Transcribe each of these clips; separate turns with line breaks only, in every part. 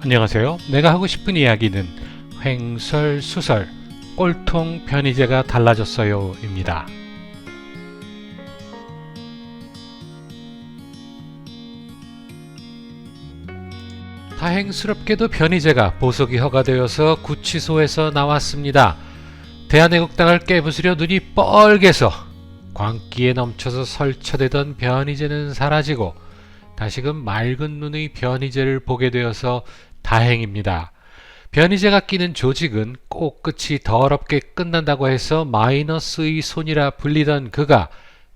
안녕하세요. 내가 하고 싶은 이야기는 횡설수설 꼴통 편의제가 달라졌어요 입니다. 다행스럽게도 편의제가 보석이 허가되어서 구치소에서 나왔습니다. 대한애국당을 깨부수려 눈이 뻘개서 광기에 넘쳐서 설쳐대던 편의제는 사라지고 다시금 맑은 눈의 편의제를 보게 되어서 다행입니다. 편의제가 끼는 조직은 꼭 끝이 더럽게 끝난다고 해서 마이너스의 손이라 불리던 그가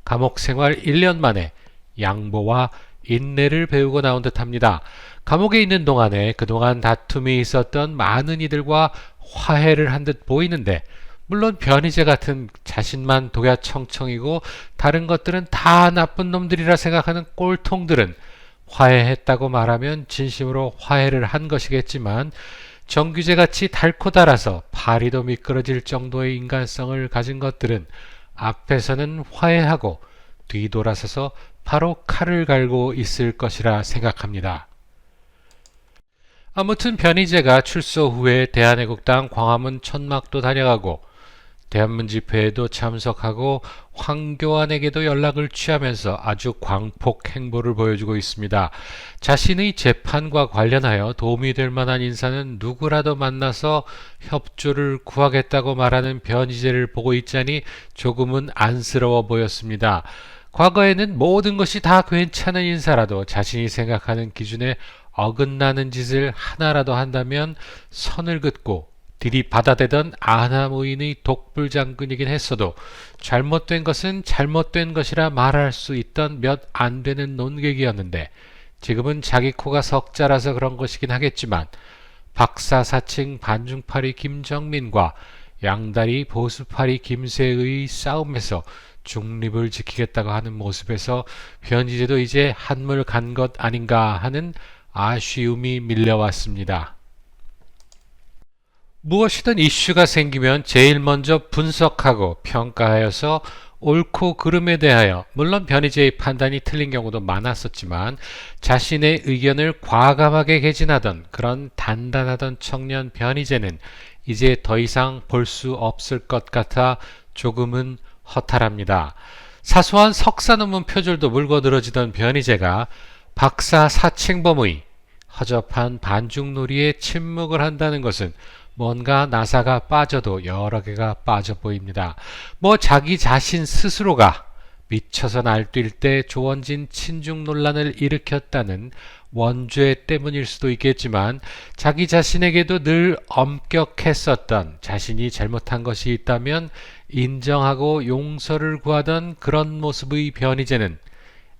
감옥 생활 1년 만에 양보와 인내를 배우고 나온 듯합니다. 감옥에 있는 동안에 그동안 다툼이 있었던 많은 이들과 화해를 한 듯 보이는데, 물론 편의제 같은 자신만 독야청청이고 다른 것들은 다 나쁜 놈들이라 생각하는 꼴통들은 화해했다고 말하면 진심으로 화해를 한 것이겠지만, 정규제같이 달고 달아서 파리도 미끄러질 정도의 인간성을 가진 것들은 앞에서는 화해하고 뒤돌아서서 바로 칼을 갈고 있을 것이라 생각합니다. 아무튼 편의제가 출소 후에 대한애국당 광화문 천막도 다녀가고 대한문 집회에도 참석하고 황교안에게도 연락을 취하면서 아주 광폭 행보를 보여주고 있습니다. 자신의 재판과 관련하여 도움이 될 만한 인사는 누구라도 만나서 협조를 구하겠다고 말하는 편의제를 보고 있자니 조금은 안쓰러워 보였습니다. 과거에는 모든 것이 다 괜찮은 인사라도 자신이 생각하는 기준에 어긋나는 짓을 하나라도 한다면 선을 긋고 들이받아대던 아나무인의 독불장군이긴 했어도 잘못된 것은 잘못된 것이라 말할 수 있던 몇 안 되는 논객이었는데, 지금은 자기 코가 석자라서 그런 것이긴 하겠지만 박사사칭 반중파리 김정민과 양다리 보수파리 김세의 싸움에서 중립을 지키겠다고 하는 모습에서 편의제도 이제 한물 간 것 아닌가 하는 아쉬움이 밀려왔습니다. 무엇이든 이슈가 생기면 제일 먼저 분석하고 평가하여서 옳고 그름에 대하여, 물론 편의제의 판단이 틀린 경우도 많았었지만 자신의 의견을 과감하게 개진하던 그런 단단하던 청년 편의제는 이제 더 이상 볼 수 없을 것 같아 조금은 허탈합니다. 사소한 석사 논문 표절도 물고 늘어지던 편의제가 박사 사칭범의 허접한 반중놀이에 침묵을 한다는 것은 뭔가 나사가 빠져도 여러 개가 빠져 보입니다. 자기 자신 스스로가 미쳐서 날뛸 때 조원진 친중 논란을 일으켰다는 원죄 때문일 수도 있겠지만, 자기 자신에게도 늘 엄격했었던, 자신이 잘못한 것이 있다면 인정하고 용서를 구하던 그런 모습의 편의제는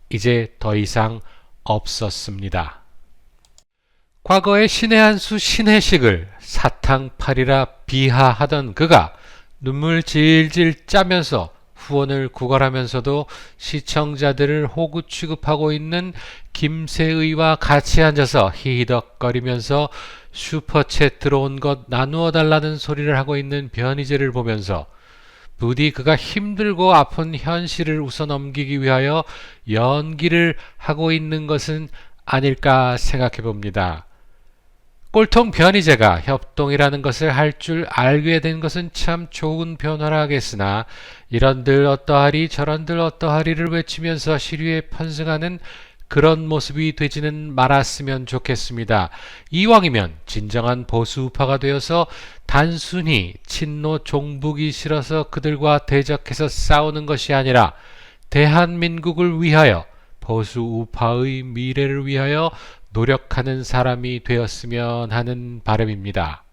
이제 더 이상 없었습니다. 과거의 신의 한 수 신혜식을 사탕팔이라 비하하던 그가 눈물 질질 짜면서 후원을 구걸하면서도 시청자들을 호구 취급하고 있는 김세의와 같이 앉아서 히히덕거리면서 슈퍼챗 들어온 것 나누어 달라는 소리를 하고 있는 편의제를 보면서 부디 그가 힘들고 아픈 현실을 웃어넘기기 위하여 연기를 하고 있는 것은 아닐까 생각해 봅니다. 꼴통 편의제가 협동이라는 것을 할 줄 알게 된 것은 참 좋은 변화라 하겠으나, 이런들 어떠하리 저런들 어떠하리를 외치면서 시류에 편승하는 그런 모습이 되지는 말았으면 좋겠습니다. 이왕이면 진정한 보수우파가 되어서 단순히 친노 종북이 싫어서 그들과 대적해서 싸우는 것이 아니라 대한민국을 위하여, 보수우파의 미래를 위하여 노력하는 사람이 되었으면 하는 바람입니다.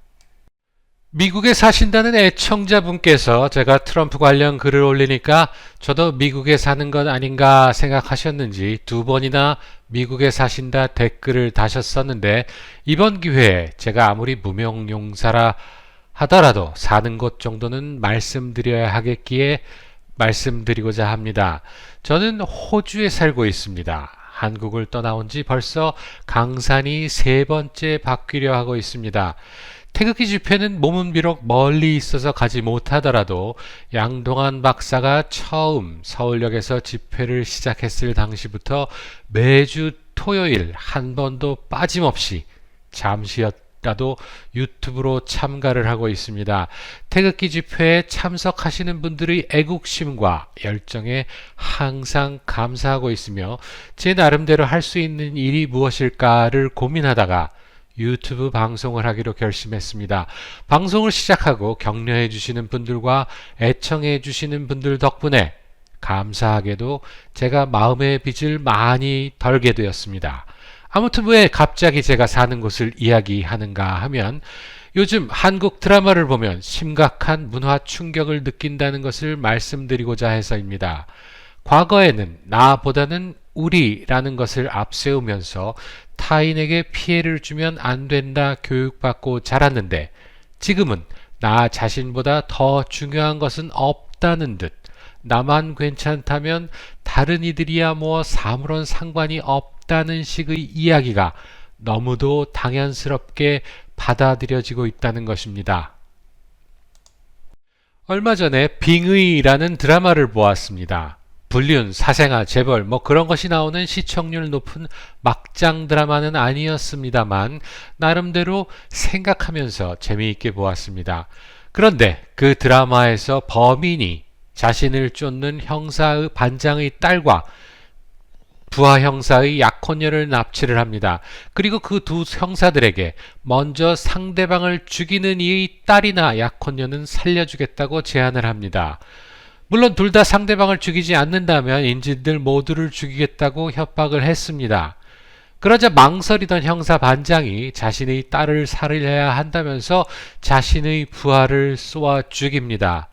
미국에 사신다는 애청자분께서 제가 트럼프 관련 글을 올리니까 저도 미국에 사는 것 아닌가 생각하셨는지 두 번이나 미국에 사신다 댓글을 다셨었는데, 이번 기회에 제가 아무리 무명용사라 하더라도 사는 곳 정도는 말씀드려야 하겠기에 말씀드리고자 합니다. 저는 호주에 살고 있습니다. 한국을 떠나온 지 벌써 강산이 세 번째 바뀌려 하고 있습니다. 태극기 집회는 몸은 비록 멀리 있어서 가지 못하더라도 양동안 박사가 처음 서울역에서 집회를 시작했을 당시부터 매주 토요일 한 번도 빠짐없이 잠시라도 유튜브로 참가를 하고 있습니다. 태극기 집회에 참석하시는 분들의 애국심과 열정에 항상 감사하고 있으며 제 나름대로 할 수 있는 일이 무엇일까를 고민하다가 유튜브 방송을 하기로 결심했습니다. 방송을 시작하고 격려해 주시는 분들과 애청해 주시는 분들 덕분에 감사하게도 제가 마음의 빚을 많이 덜게 되었습니다. 아무튼 왜 갑자기 제가 사는 곳을 이야기하는가 하면 요즘 한국 드라마를 보면 심각한 문화 충격을 느낀다는 것을 말씀드리고자 해서입니다. 과거에는 나보다는 우리라는 것을 앞세우면서 타인에게 피해를 주면 안 된다 교육받고 자랐는데 지금은 나 자신보다 더 중요한 것은 없다는 듯 나만 괜찮다면 다른 이들이야 뭐 아무런 상관이 없다는 식의 이야기가 너무도 당연스럽게 받아들여지고 있다는 것입니다. 얼마 전에 빙의라는 드라마를 보았습니다. 불륜, 사생아, 재벌 뭐 그런 것이 나오는 시청률 높은 막장 드라마는 아니었습니다만 나름대로 생각하면서 재미있게 보았습니다. 그런데 그 드라마에서 범인이 자신을 쫓는 형사의 반장의 딸과 부하 형사의 약혼녀를 납치를 합니다. 그리고 그 두 형사들에게 먼저 상대방을 죽이는 이의 딸이나 약혼녀는 살려주겠다고 제안을 합니다. 물론 둘 다 상대방을 죽이지 않는다면 인질들 모두를 죽이겠다고 협박을 했습니다. 그러자 망설이던 형사 반장이 자신의 딸을 살해야 한다면서 자신의 부하를 쏘아 죽입니다.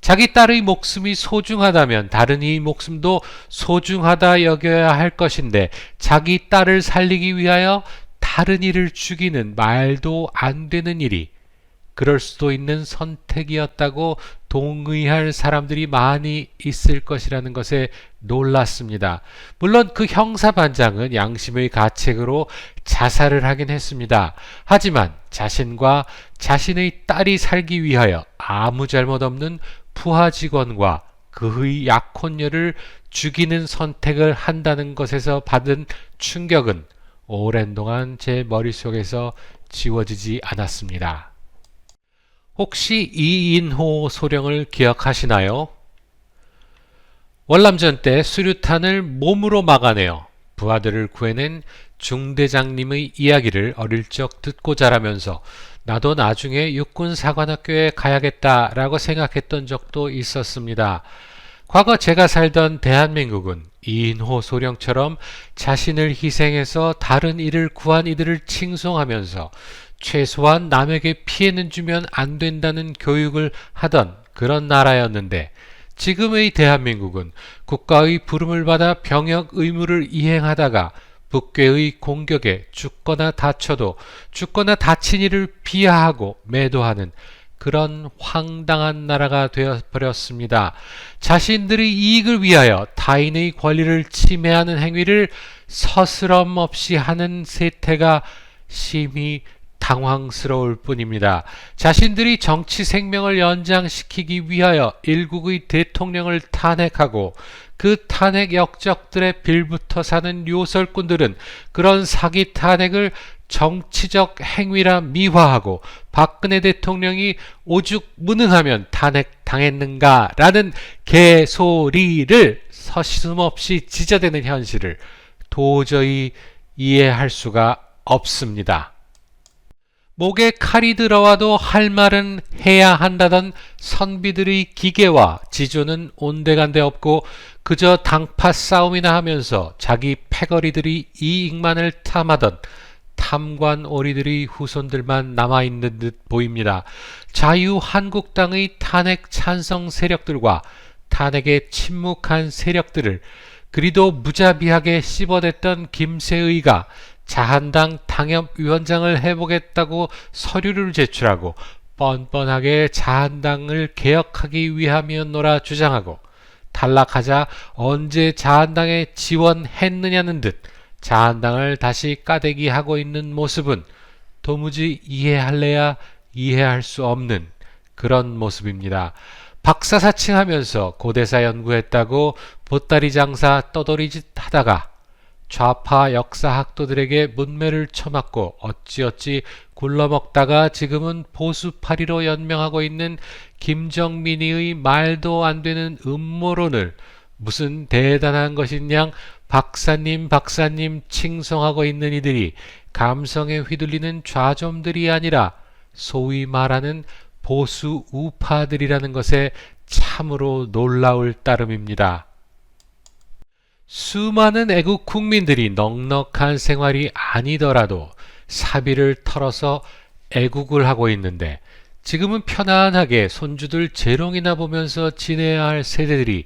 자기 딸의 목숨이 소중하다면 다른 이의 목숨도 소중하다 여겨야 할 것인데 자기 딸을 살리기 위하여 다른 이를 죽이는 말도 안 되는 일이 그럴 수도 있는 선택이었다고 동의할 사람들이 많이 있을 것이라는 것에 놀랐습니다. 물론 그 형사반장은 양심의 가책으로 자살을 하긴 했습니다. 하지만 자신과 자신의 딸이 살기 위하여 아무 잘못 없는 부하 직원과 그의 약혼녀를 죽이는 선택을 한다는 것에서 받은 충격은 오랜 동안 제 머릿속에서 지워지지 않았습니다. 혹시 이인호 소령을 기억하시나요? 월남전 때 수류탄을 몸으로 막아내어 부하들을 구해낸 중대장님의 이야기를 어릴 적 듣고 자라면서 나도 나중에 육군사관학교에 가야겠다라고 생각했던 적도 있었습니다. 과거 제가 살던 대한민국은 이인호 소령처럼 자신을 희생해서 다른 이를 구한 이들을 칭송하면서 최소한 남에게 피해는 주면 안 된다는 교육을 하던 그런 나라였는데 지금의 대한민국은 국가의 부름을 받아 병역 의무를 이행하다가 북괴의 공격에 죽거나 다쳐도 죽거나 다친 이를 비하하고 매도하는 그런 황당한 나라가 되어버렸습니다. 자신들의 이익을 위하여 타인의 권리를 침해하는 행위를 서스럼 없이 하는 세태가 심히 당황스러울 뿐입니다. 자신들이 정치 생명을 연장시키기 위하여 일국의 대통령을 탄핵하고 그 탄핵 역적들의 빌붙어 사는 요설꾼들은 그런 사기 탄핵을 정치적 행위라 미화하고 박근혜 대통령이 오죽 무능하면 탄핵 당했는가라는 개소리를 서슴없이 짖어대는 현실을 도저히 이해할 수가 없습니다. 목에 칼이 들어와도 할 말은 해야 한다던 선비들의 기계와 지조는 온데간데 없고 그저 당파 싸움이나 하면서 자기 패거리들이 이익만을 탐하던 탐관 오리들의 후손들만 남아있는 듯 보입니다. 자유한국당의 탄핵 찬성 세력들과 탄핵에 침묵한 세력들을 그리도 무자비하게 씹어댔던 김세의가 자한당 당협위원장을 해보겠다고 서류를 제출하고 뻔뻔하게 자한당을 개혁하기 위함이었노라 주장하고 탈락하자 언제 자한당에 지원했느냐는 듯 자한당을 다시 까대기하고 있는 모습은 도무지 이해할래야 이해할 수 없는 그런 모습입니다. 박사사칭하면서 고대사 연구했다고 보따리 장사 떠돌이짓 하다가 좌파 역사학도들에게 문매를 쳐맞고 어찌어찌 굴러먹다가 지금은 보수파리로 연명하고 있는 김정민이의 말도 안 되는 음모론을 무슨 대단한 것인 양 박사님 칭송하고 있는 이들이 감성에 휘둘리는 좌좀들이 아니라 소위 말하는 보수 우파들이라는 것에 참으로 놀라울 따름입니다. 수많은 애국 국민들이 넉넉한 생활이 아니더라도 사비를 털어서 애국을 하고 있는데 지금은 편안하게 손주들 재롱이나 보면서 지내야 할 세대들이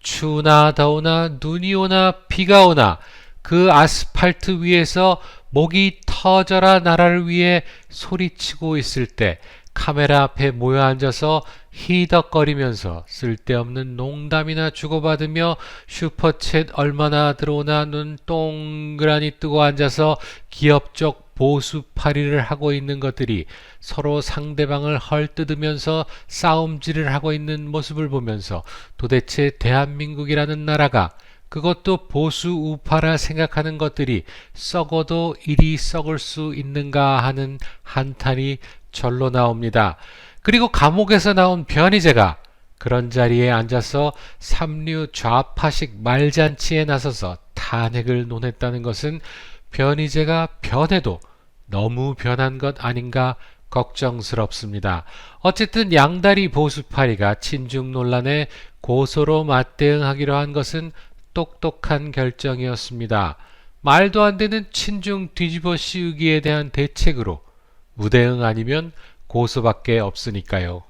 추나 더우나 눈이 오나 비가 오나 그 아스팔트 위에서 목이 터져라 나라를 위해 소리치고 있을 때 카메라 앞에 모여 앉아서 히덕거리면서 쓸데없는 농담이나 주고받으며 슈퍼챗 얼마나 들어오나 눈 동그라니 뜨고 앉아서 기업적 보수파리를 하고 있는 것들이 서로 상대방을 헐뜯으면서 싸움질을 하고 있는 모습을 보면서 도대체 대한민국이라는 나라가 그것도 보수 우파라 생각하는 것들이 썩어도 이리 썩을 수 있는가 하는 한탄이 절로 나옵니다. 그리고 감옥에서 나온 변희재가 그런 자리에 앉아서 삼류 좌파식 말잔치에 나서서 탄핵을 논했다는 것은 변희재가 변해도 너무 변한 것 아닌가 걱정스럽습니다. 어쨌든 양다리 보수파리가 친중 논란에 고소로 맞대응하기로 한 것은 똑똑한 결정이었습니다. 말도 안 되는 친중 뒤집어 씌우기에 대한 대책으로 무대응 아니면 고소밖에 없으니까요.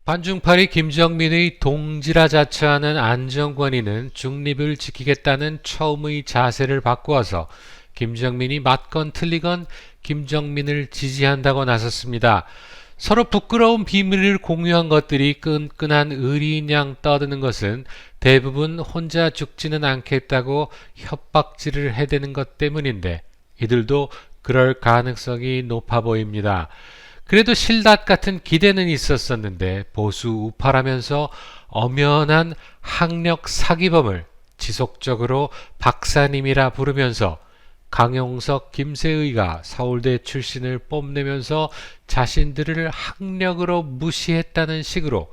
반중파리 김정민의 동지라 자처하는 안정권위는 중립을 지키겠다는 처음의 자세를 바꾸어서 김정민이 맞건 틀리건 김정민을 지지한다고 나섰습니다. 서로 부끄러운 비밀을 공유한 것들이 끈끈한 의리인 양 떠드는 것은 대부분 혼자 죽지는 않겠다고 협박질을 해대는 것 때문인데 이들도 그럴 가능성이 높아 보입니다. 그래도 실닷 같은 기대는 있었었는데 보수 우파라면서 엄연한 학력 사기범을 지속적으로 박사님이라 부르면서 강용석, 김세의가 서울대 출신을 뽐내면서 자신들을 학력으로 무시했다는 식으로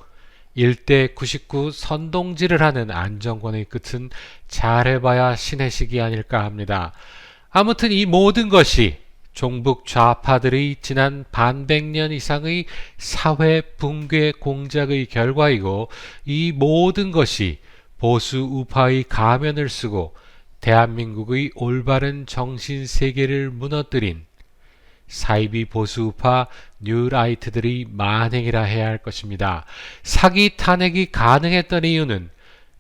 1대 99 선동질을 하는 안정권의 끝은 잘해봐야 신의식이 아닐까 합니다. 아무튼 이 모든 것이 종북 좌파들의 지난 반백년 이상의 사회 붕괴 공작의 결과이고 이 모든 것이 보수 우파의 가면을 쓰고 대한민국의 올바른 정신 세계를 무너뜨린 사이비 보수우파 뉴라이트들의 만행이라 해야 할 것입니다. 사기 탄핵이 가능했던 이유는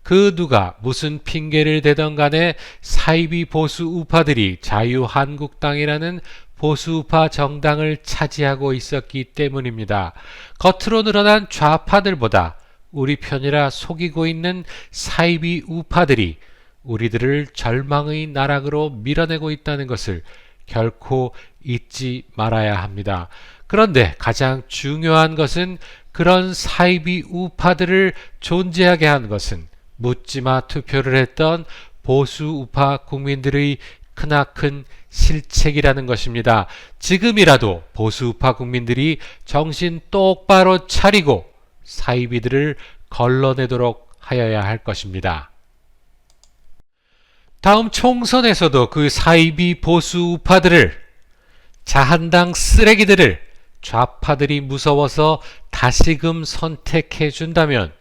그 누가 무슨 핑계를 대던 간에 사이비 보수우파들이 자유한국당이라는 보수우파 정당을 차지하고 있었기 때문입니다. 겉으로 늘어난 좌파들보다 우리 편이라 속이고 있는 사이비 우파들이 우리들을 절망의 나락으로 밀어내고 있다는 것을 결코 잊지 말아야 합니다. 그런데 가장 중요한 것은 그런 사이비 우파들을 존재하게 한 것은 묻지마 투표를 했던 보수 우파 국민들의 크나큰 실책이라는 것입니다. 지금이라도 보수 우파 국민들이 정신 똑바로 차리고 사이비들을 걸러내도록 하여야 할 것입니다. 다음 총선에서도 그 사이비 보수 우파들을 자한당 쓰레기들을 좌파들이 무서워서 다시금 선택해 준다면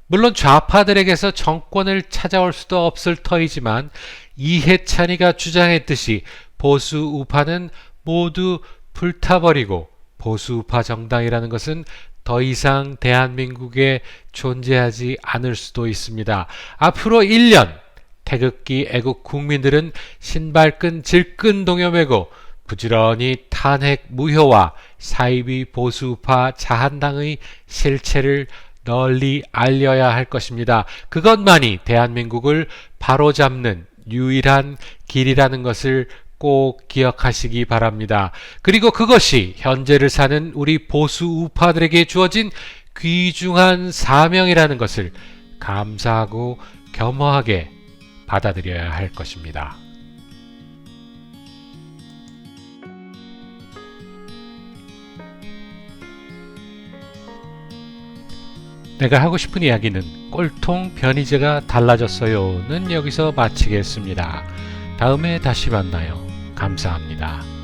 물론 좌파들에게서 정권을 찾아올 수도 없을 터이지만 이해찬이가 주장했듯이 보수 우파는 모두 불타버리고 보수 우파 정당이라는 것은 더 이상 대한민국에 존재하지 않을 수도 있습니다. 앞으로 1년 태극기 애국 국민들은 신발끈 질끈 동여매고 부지런히 탄핵 무효와 사이비 보수파 자한당의 실체를 널리 알려야 할 것입니다. 그것만이 대한민국을 바로잡는 유일한 길이라는 것을 꼭 기억하시기 바랍니다. 그리고 그것이 현재를 사는 우리 보수 우파들에게 주어진 귀중한 사명이라는 것을 감사하고 겸허하게 받아들여야 할 것입니다. 내가 하고 싶은 이야기는 꼴통 변희재가 달라졌어요는 여기서 마치겠습니다. 다음에 다시 만나요. 감사합니다.